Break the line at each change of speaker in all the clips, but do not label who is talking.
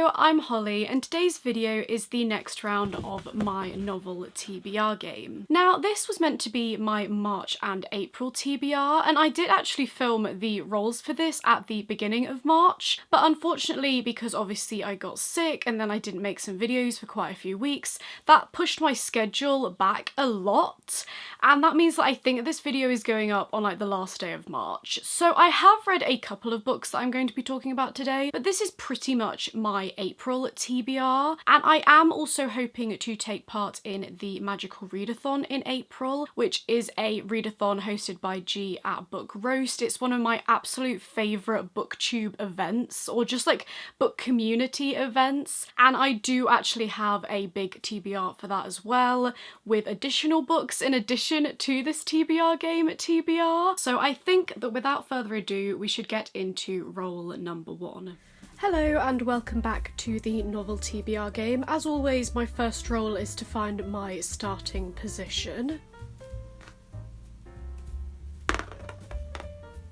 Hello, I'm Holly, and today's video is the next round of my novel TBR game. Now, this was meant to be my March and April TBR, and I did actually film the roles for this at the beginning of March, but unfortunately, because obviously I got sick and then I didn't make some videos for quite a few weeks, that pushed my schedule back a lot, and that means that I think this video is going up on like the last day of March. So I have read a couple of books that I'm going to be talking about today, but this is pretty much my April TBR, and I am also hoping to take part in the Magical Readathon in April, which is a readathon hosted by G at Book Roast. It's one of my absolute favourite booktube events, or just like book community events, and I do actually have a big TBR for that as well, with additional books in addition to this TBR game TBR. So I think that without further ado, we should get into role number one. Hello and welcome back to the novel TBR game. As always, my first role is to find my starting position.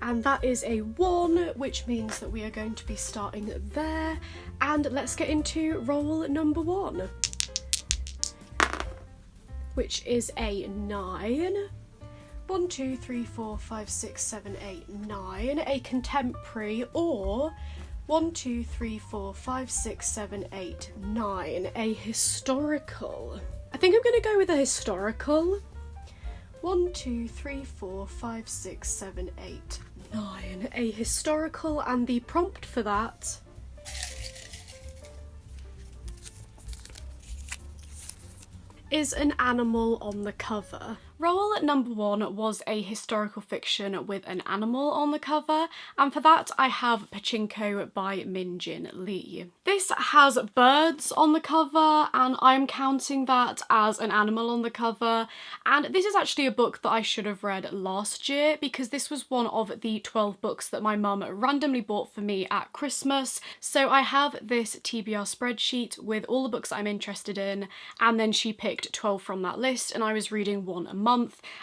And that is a 1, which means that we are going to be starting there. And let's get into role number 1, which is a 9. 1, 2, 3, 4, 5, 6, 7, 8, 9. A contemporary, or 1, 2, 3, 4, 5, 6, 7, 8, 9. A historical. I think I'm going to go with a historical. 1, 2, 3, 4, 5, 6, 7, 8, 9. A historical, and the prompt for that is an animal on the cover. Role number 1 was a historical fiction with an animal on the cover, and for that I have Pachinko by Min Jin Lee. This has birds on the cover, and I'm counting that as an animal on the cover, and this is actually a book that I should have read last year, because this was one of the 12 books that my mum randomly bought for me at Christmas. So I have this TBR spreadsheet with all the books I'm interested in, and then she picked 12 from that list, and I was reading one a month.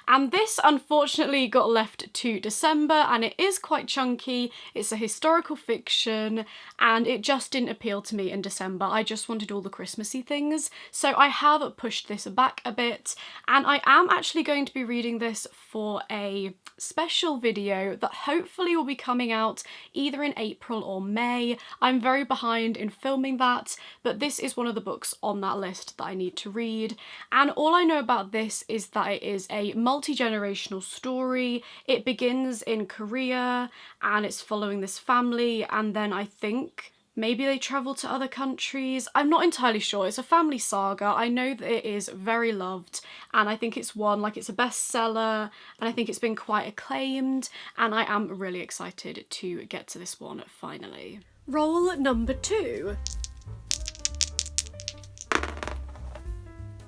And this unfortunately got left to December, and it is quite chunky. It's a historical fiction, and it just didn't appeal to me in December. I just wanted all the Christmassy things. So I have pushed this back a bit, and I am actually going to be reading this for a special video that hopefully will be coming out either in April or May. I'm very behind in filming that, but this is one of the books on that list that I need to read. And all I know about this is that it is a multi-generational story. It begins in Korea and it's following this family, and then I think maybe they travel to other countries. I'm not entirely sure. It's a family saga. I know that it is very loved, and I think it's it's a bestseller, and I think it's been quite acclaimed, and I am really excited to get to this one finally. Role number 2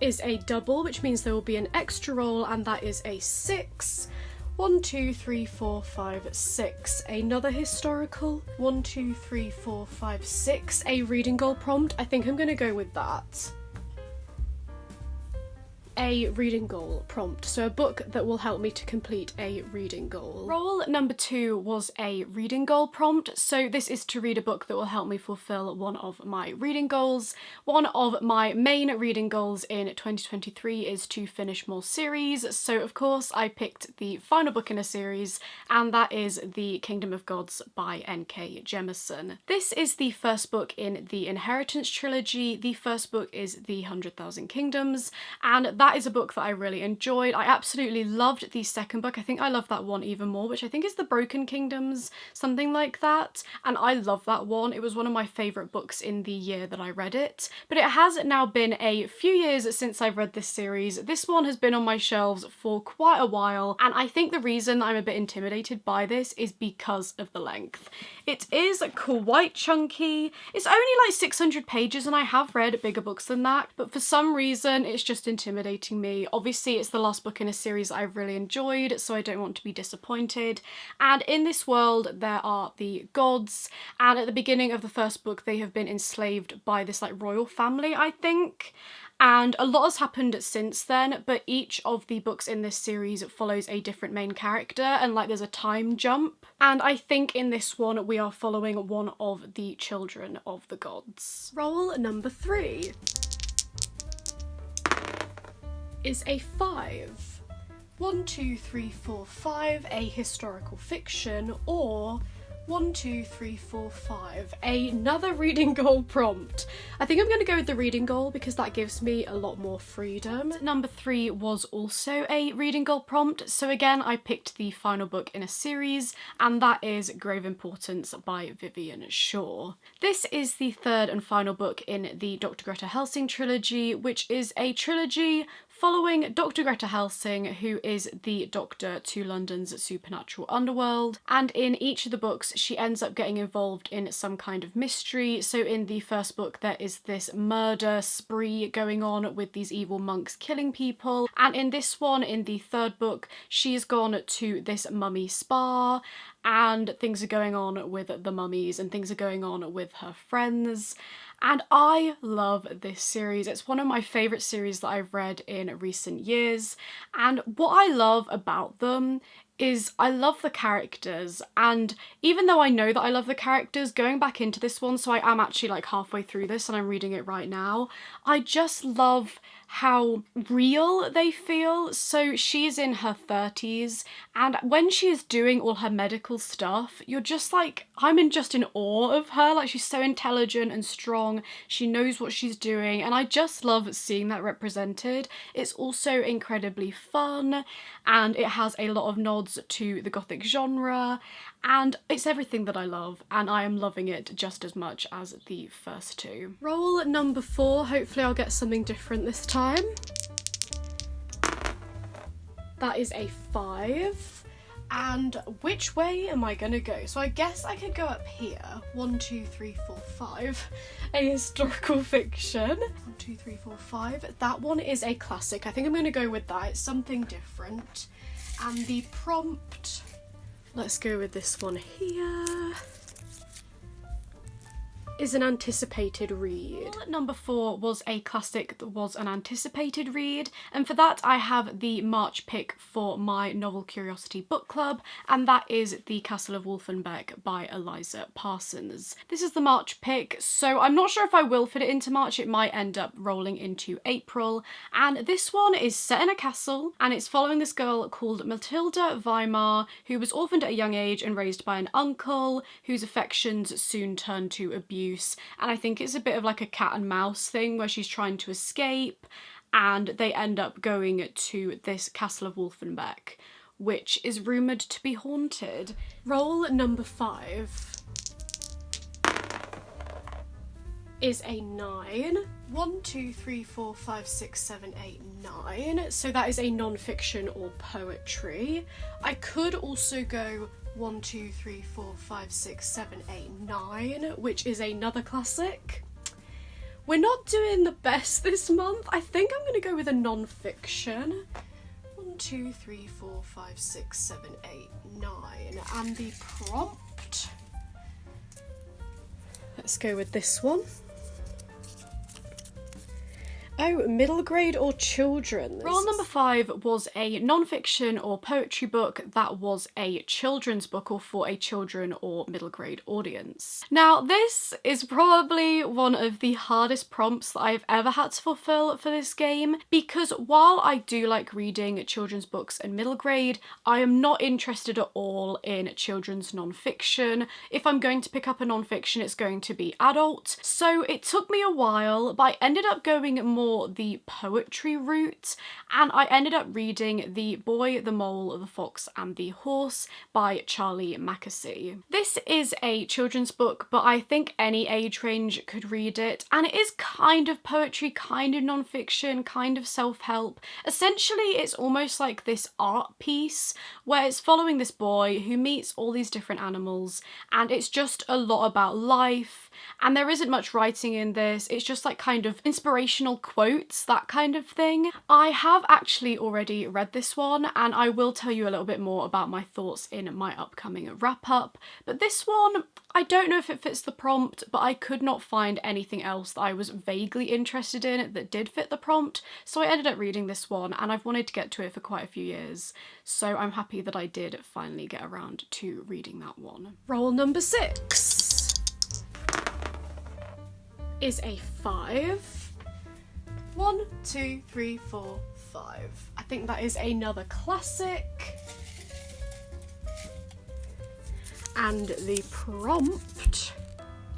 is a double, which means there will be an extra roll, and that is a 6. 1, 2, 3, 4, 5, 6. Another historical. 1, 2, 3, 4, 5, 6. A reading goal prompt. I think I'm going to go with that. A reading goal prompt, so a book that will help me to complete a reading goal. Role number 2 was a reading goal prompt, so this is to read a book that will help me fulfill one of my reading goals. One of my main reading goals in 2023 is to finish more series, so of course I picked the final book in a series, and that is The Kingdom of Gods by N.K. Jemisin. This is the first book in the Inheritance trilogy. The first book is The 100,000 Kingdoms, and that is a book that I really enjoyed. I absolutely loved the second book. I think I love that one even more, which I think is The Broken Kingdoms, something like that. And I love that one. It was one of my favourite books in the year that I read it. But it has now been a few years since I've read this series. This one has been on my shelves for quite a while, and I think the reason I'm a bit intimidated by this is because of the length. It is quite chunky. It's only like 600 pages, and I have read bigger books than that, but for some reason it's just intimidating captivating me. Obviously it's the last book in a series I've really enjoyed, so I don't want to be disappointed. And in this world there are the gods, and at the beginning of the first book they have been enslaved by this like royal family, I think. And a lot has happened since then, but each of the books in this series follows a different main character, and like there's a time jump. And I think in this one we are following one of the children of the gods. Roll number 3 is a 5. 1, 2, 3, 4, 5, a historical fiction, or 1, 2, 3, 4, 5, another reading goal prompt. I think I'm going to go with the reading goal because that gives me a lot more freedom. Number 3 was also a reading goal prompt, so again I picked the final book in a series, and that is Grave Importance by Vivian Shaw. This is the third and final book in the Dr. Greta Helsing trilogy, which is a trilogy following Dr. Greta Helsing, who is the doctor to London's supernatural underworld. And in each of the books, she ends up getting involved in some kind of mystery. So in the first book, there is this murder spree going on with these evil monks killing people. And in this one, in the third book, she's gone to this mummy spa, and things are going on with the mummies and things are going on with her friends. And I love this series. It's one of my favourite series that I've read in recent years. And what I love about them is I love the characters, and even though I know that I love the characters, going back into this one, so I am actually like halfway through this and I'm reading it right now, I just love how real they feel. So she's in her 30s, and when she is doing all her medical stuff, you're just like, just in awe of her. Like, she's so intelligent and strong, she knows what she's doing, and I just love seeing that represented. It's also incredibly fun, and it has a lot of nods to the gothic genre, and it's everything that I love, and I am loving it just as much as the first two. Roll number 4, hopefully I'll get something different this time. That is a 5. And which way am I gonna go? So I guess I could go up here. 1, 2, 3, 4, 5. A historical fiction. 1, 2, 3, 4, 5. That one is a classic. I think I'm gonna go with that. It's something different. And the prompt, let's go with this one here, is an anticipated read. Number 4 was a classic that was an anticipated read, and for that I have the March pick for my Novel Curiosity book club, and that is The Castle of Wolfenbeck by Eliza Parsons. This is the March pick, so I'm not sure if I will fit it into March. It might end up rolling into April, and this one is set in a castle, and it's following this girl called Matilda Weimar, who was orphaned at a young age and raised by an uncle whose affections soon turn to abuse. And I think it's a bit of like a cat and mouse thing where she's trying to escape, and they end up going to this Castle of Wolfenbeck, which is rumoured to be haunted. Roll number 5 is a 9. 1, 2, 3, 4, 5, 6, 7, 8, 9. So that is a non-fiction or poetry. I could also go 1, 2, 3, 4, 5, 6, 7, 8, 9, which is another classic. We're not doing the best this month. I think I'm going to go with a non-fiction. 1, 2, 3, 4, 5, 6, 7, 8, 9. And the prompt, let's go with this one. Oh, middle grade or children's? Roll number 5 was a non-fiction or poetry book that was a children's book, or for a children or middle grade audience. Now, this is probably one of the hardest prompts that I've ever had to fulfill for this game, because while I do like reading children's books and middle grade, I am not interested at all in children's non-fiction. If I'm going to pick up a non-fiction, it's going to be adult. So it took me a while, but I ended up going more the poetry route, and I ended up reading The Boy, the Mole, the Fox and the Horse by Charlie Mackesy. This is a children's book, but I think any age range could read it, and it is kind of poetry, kind of non-fiction, kind of self-help. Essentially, it's almost like this art piece where it's following this boy who meets all these different animals, and it's just a lot about life, and there isn't much writing in this. It's just like kind of inspirational quotes quotes, that kind of thing. I have actually already read this one, and I will tell you a little bit more about my thoughts in my upcoming wrap-up, but this one, I don't know if it fits the prompt, but I could not find anything else that I was vaguely interested in that did fit the prompt, so I ended up reading this one, and I've wanted to get to it for quite a few years, so I'm happy that I did finally get around to reading that one. Roll number 6 is a 5. 1, 2, 3, 4, 5. I think that is another classic. And the prompt,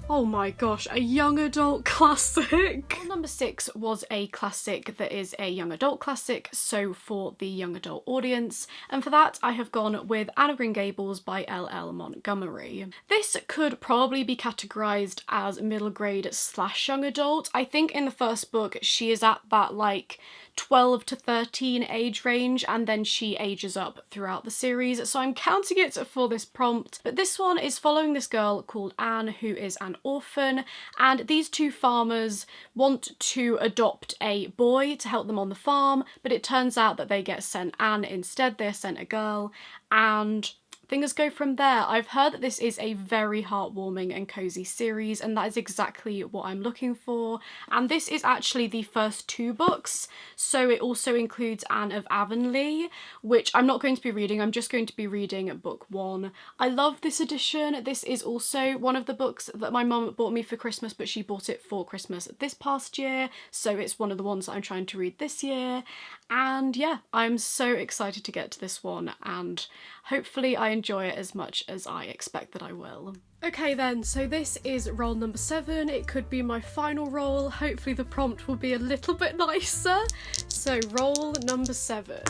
oh my gosh, a young adult classic. Well, number 6 was a classic that is a young adult classic, so for the young adult audience, and for that I have gone with Anne of Green Gables by L.L. Montgomery. This could probably be categorised as middle grade / young adult. I think in the first book she is at that like 12 to 13 age range, and then she ages up throughout the series, so I'm counting it for this prompt. But this one is following this girl called Anne, who is an orphan, and these two farmers want to adopt a boy to help them on the farm, but it turns out that they get sent Anne instead. They're sent a girl, and things go from there. I've heard that this is a very heartwarming and cozy series, and that is exactly what I'm looking for. And this is actually the first 2 books, so it also includes Anne of Avonlea, which I'm not going to be reading, I'm just going to be reading book 1. I love this edition. This is also one of the books that my mum bought me for Christmas, but she bought it for Christmas this past year, so it's one of the ones that I'm trying to read this year. And yeah, I'm so excited to get to this one, and hopefully I enjoy it as much as I expect that I will. Okay then, so this is roll number 7. It could be my final roll. Hopefully the prompt will be a little bit nicer. So roll number 7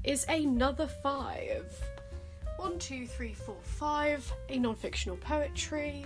is another 5. 1, 2, 3, 4, 5. A non-fictional poetry.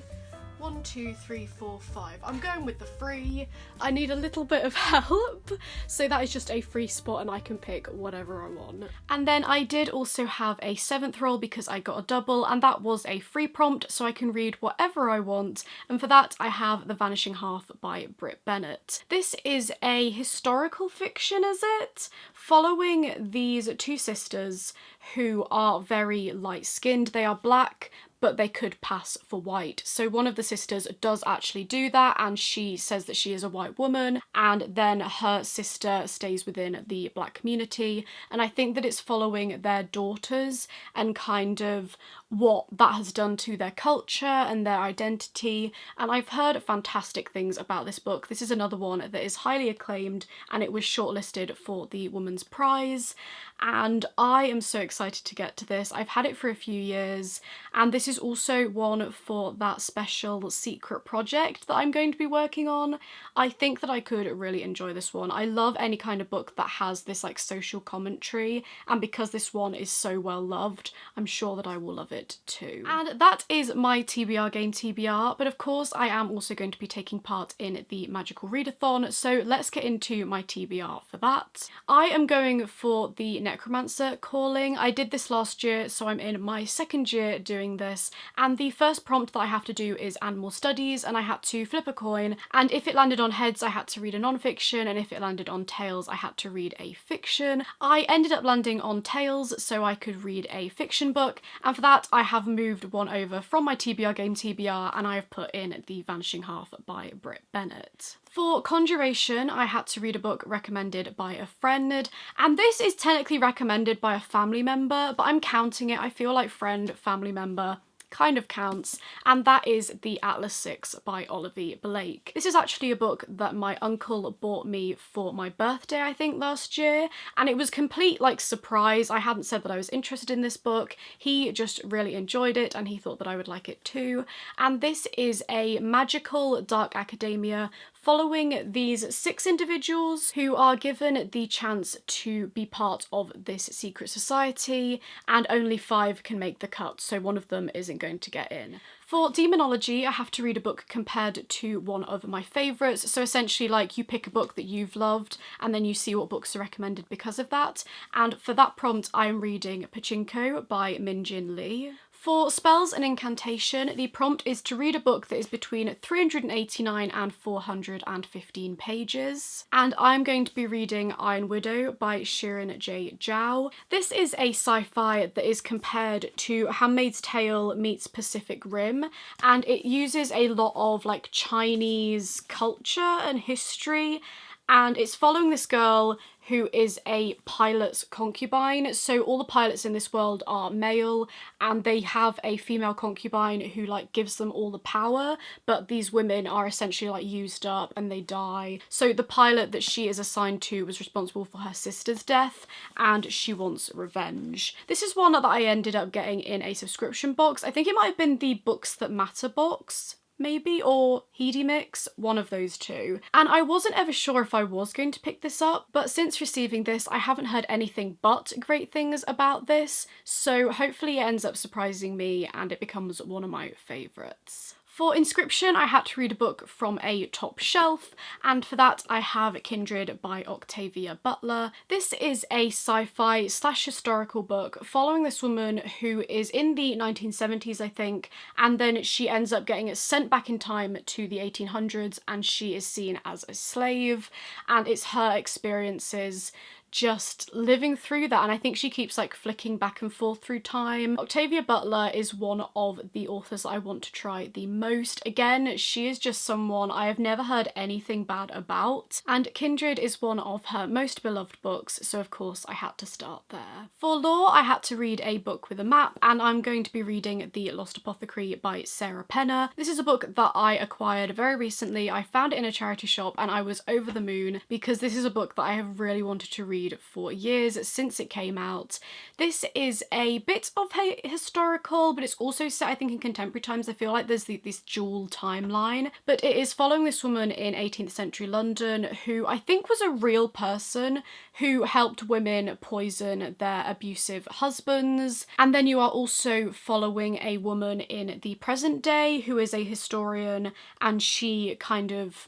1, 2, 3, 4, 5. I'm going with the free. I need a little bit of help, so that is just a free spot and I can pick whatever I want. And then I did also have a 7th roll because I got a double, and that was a free prompt, so I can read whatever I want, and for that I have The Vanishing Half by Brit Bennett. This is a historical fiction, is it? Following these 2 sisters who are very light-skinned. They are black, but they could pass for white. So one of the sisters does actually do that, and she says that she is a white woman, and then her sister stays within the black community. And I think that it's following their daughters and kind of what that has done to their culture and their identity, and I've heard fantastic things about this book. This is another one that is highly acclaimed, and it was shortlisted for the Women's Prize, and I am so excited to get to this. I've had it for a few years, and this is also one for that special secret project that I'm going to be working on. I think that I could really enjoy this one. I love any kind of book that has this like social commentary, and because this one is so well loved, I'm sure that I will love it too. And that is my TBR game TBR, but of course I am also going to be taking part in the magical readathon, so let's get into my TBR for that. I am going for the Necromancer calling. I did this last year, so I'm in my 2nd year doing this, and the first prompt that I have to do is animal studies, and I had to flip a coin, and if it landed on heads I had to read a non-fiction, and if it landed on tails I had to read a fiction. I ended up landing on tails so I could read a fiction book, and for that I have moved one over from my TBR game TBR, and I have put in The Vanishing Half by Brit Bennett. For Conjuration, I had to read a book recommended by a friend, and this is technically recommended by a family member, but I'm counting it. I feel like friend, family member kind of counts, and that is The Atlas 6 by Olivia Blake. This is actually a book that my uncle bought me for my birthday, I think, last year, and it was complete like surprise. I hadn't said that I was interested in this book. He just really enjoyed it and he thought that I would like it too. And this is a magical dark academia following these 6 individuals who are given the chance to be part of this secret society, and only 5 can make the cut, so one of them isn't going to get in. For demonology, I have to read a book compared to one of my favourites, so essentially like you pick a book that you've loved and then you see what books are recommended because of that, and for that prompt I'm reading Pachinko by Min Jin Lee. For spells and incantation, the prompt is to read a book that is between 389 and 415 pages. And I'm going to be reading Iron Widow by Shirin J. Zhao. This is a sci-fi that is compared to Handmaid's Tale meets Pacific Rim, and it uses a lot of like Chinese culture and history, and it's following this girl who is a pilot's concubine. So all the pilots in this world are male, and they have a female concubine who like gives them all the power, but these women are essentially like used up and they die. So the pilot that she is assigned to was responsible for her sister's death, and she wants revenge. This is one that I ended up getting in a subscription box. I think it might have been the Books That Matter box, maybe, or Heedy Mix, one of those two. And I wasn't ever sure if I was going to pick this up, but since receiving this, I haven't heard anything but great things about this, so hopefully it ends up surprising me and it becomes one of my favourites. For Inscription, I had to read a book from a top shelf, and for that I have Kindred by Octavia Butler. This is a sci-fi / historical book following this woman who is in the 1970s, I think, and then she ends up getting sent back in time to the 1800s, and she is seen as a slave, and it's her experiences just living through that, and I think she keeps like flicking back and forth through time. Octavia Butler is one of the authors I want to try the most. Again, she is just someone I have never heard anything bad about, and Kindred is one of her most beloved books, so of course I had to start there. For lore, I had to read a book with a map, and I'm going to be reading The Lost Apothecary by Sarah Penner. This is a book that I acquired very recently. I found it in a charity shop and I was over the moon because this is a book that I have really wanted to read for years since it came out. This is a bit of a historical, but it's also set, I think, in contemporary times. I feel like there's this dual timeline, but it is following this woman in 18th century London who I think was a real person who helped women poison their abusive husbands. And then you are also following a woman in the present day who is a historian, and she kind of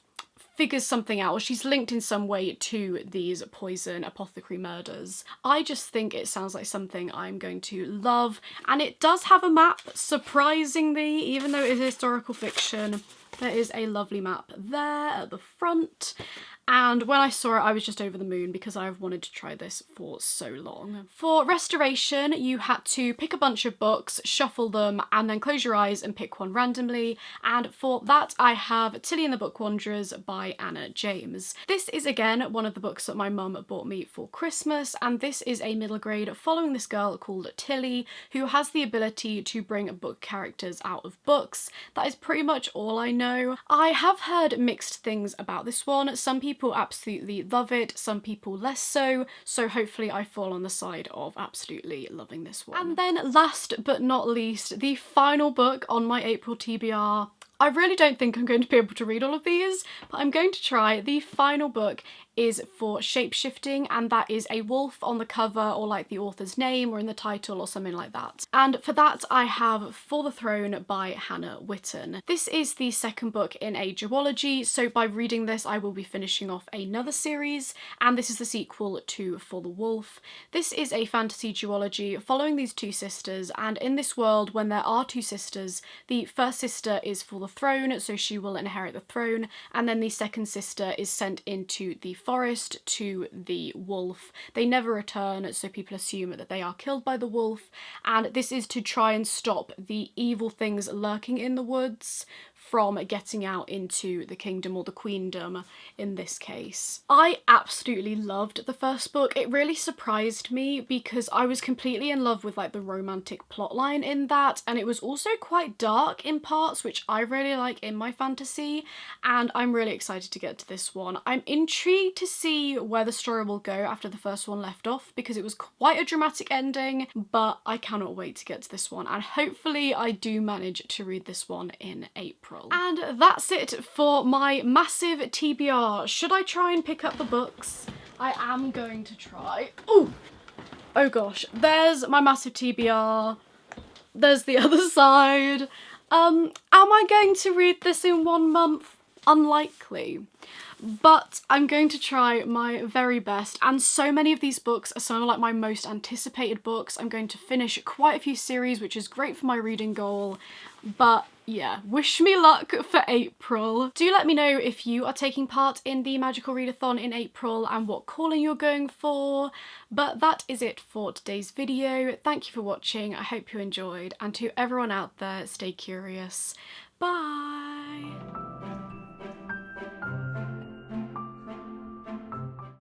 figures something out, or she's linked in some way to these poison apothecary murders. I just think it sounds like something I'm going to love, and it does have a map, surprisingly, even though it is historical fiction. There is a lovely map there at the front. And when I saw it, I was just over the moon because I've wanted to try this for so long. For restoration, you had to pick a bunch of books, shuffle them, and then close your eyes and pick one randomly. And for that, I have Tilly and the Book Wanderers by Anna James. This is again one of the books that my mum bought me for Christmas, and this is a middle grade following this girl called Tilly, who has the ability to bring book characters out of books. That is pretty much all I know. I have heard mixed things about this one. Some people absolutely love it, some people less so, so hopefully I fall on the side of absolutely loving this one. And then last but not least, the final book on my April TBR. I really don't think I'm going to be able to read all of these, but I'm going to try. The final book is for Shapeshifting, and that is a wolf on the cover, or like the author's name or in the title or something like that. And for that I have For the Throne by Hannah Witten. This is the second book in a duology, so by reading this I will be finishing off another series, and this is the sequel to For the Wolf. This is a fantasy duology following these two sisters, and in this world when there are two sisters, the first sister is for the throne, so she will inherit the throne, and then the second sister is sent into the forest to the wolf. They never return, so people assume that they are killed by the wolf, and this is to try and stop the evil things lurking in the woods from getting out into the kingdom, or the queendom in this case. I absolutely loved the first book. It really surprised me because I was completely in love with like the romantic plotline in that, and it was also quite dark in parts, which I really like in my fantasy, and I'm really excited to get to this one. I'm intrigued to see where the story will go after the first one left off because it was quite a dramatic ending, but I cannot wait to get to this one, and hopefully I do manage to read this one in April. And that's it for my massive TBR. Should I try and pick up the books? I am going to try. Ooh! Oh gosh, there's my massive TBR. There's the other side. Am I going to read this in 1 month? Unlikely. but I'm going to try my very best, and so many of these books are some of like my most anticipated books. I'm going to finish quite a few series, which is great for my reading goal, but yeah, wish me luck for April. Do let me know if you are taking part in the Magical Readathon in April and what calling you're going for. But that is it for today's video. Thank you for watching, I hope you enjoyed, and to everyone out there, stay curious. Bye!